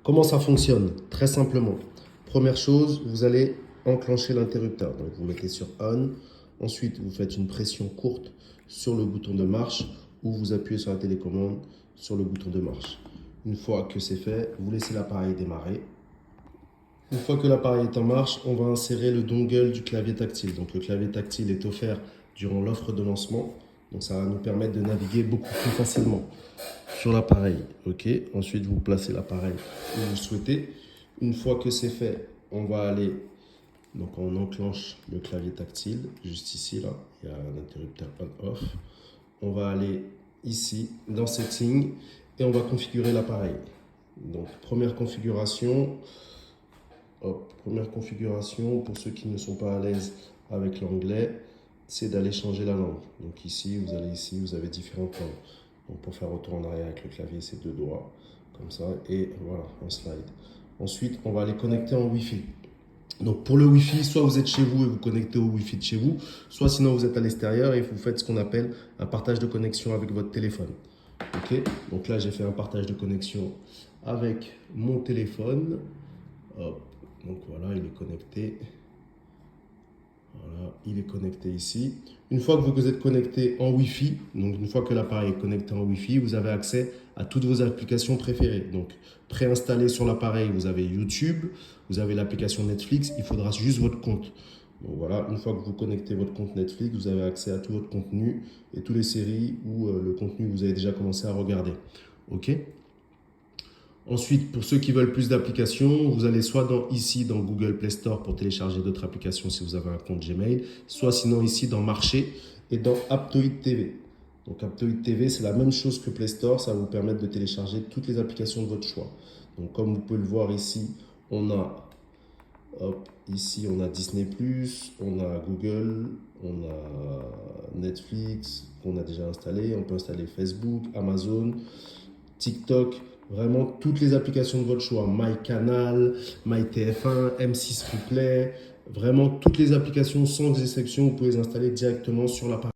Comment ça fonctionne? Très simplement. Première chose, vous allez enclencher l'interrupteur. Donc vous mettez sur On. Ensuite, vous faites une pression courte sur le bouton de marche ou vous appuyez sur la télécommande sur le bouton de marche. Une fois que c'est fait, vous laissez l'appareil démarrer. Une fois que l'appareil est en marche, on va insérer le dongle du clavier tactile. Donc le clavier tactile est offert durant l'offre de lancement. Donc ça va nous permettre de naviguer beaucoup plus facilement sur l'appareil. Ok. Ensuite, vous placez l'appareil où vous souhaitez. Une fois que c'est fait, on va aller, donc on enclenche le clavier tactile. Juste ici, là, il y a un interrupteur on-off. On va aller ici dans Settings et on va configurer l'appareil. Donc première configuration. Première configuration, pour ceux qui ne sont pas à l'aise avec l'anglais, c'est d'aller changer la langue. Donc ici, vous avez différentes langues. Donc pour faire retour en arrière avec le clavier, c'est 2 doigts, comme ça, et voilà, un slide. Ensuite, on va aller connecter en Wi-Fi. Donc pour le Wi-Fi, soit vous êtes chez vous et vous connectez au Wi-Fi de chez vous, soit sinon vous êtes à l'extérieur et vous faites ce qu'on appelle un partage de connexion avec votre téléphone. Ok. Donc là, j'ai fait un partage de connexion avec mon téléphone. Hop. Donc voilà, il est connecté. Voilà, il est connecté ici. Une fois que vous êtes connecté en Wi-Fi, donc une fois que l'appareil est connecté en Wi-Fi, vous avez accès à toutes vos applications préférées. Donc préinstallé sur l'appareil, vous avez YouTube, vous avez l'application Netflix, il faudra juste votre compte. Donc voilà, une fois que vous connectez votre compte Netflix, vous avez accès à tout votre contenu et toutes les séries ou le contenu que vous avez déjà commencé à regarder. Ok? Ensuite, pour ceux qui veulent plus d'applications, vous allez soit ici dans Google Play Store pour télécharger d'autres applications si vous avez un compte Gmail, soit sinon ici dans Marché et dans Aptoide TV. Donc Aptoide TV, c'est la même chose que Play Store, ça va vous permettre de télécharger toutes les applications de votre choix. Donc comme vous pouvez le voir ici, on a Disney+, on a Google, on a Netflix qu'on a déjà installé, on peut installer Facebook, Amazon, TikTok, vraiment toutes les applications de votre choix, MyCanal, MyTF1, M6 Replay, vraiment toutes les applications sans exception, vous pouvez les installer directement sur l'appareil.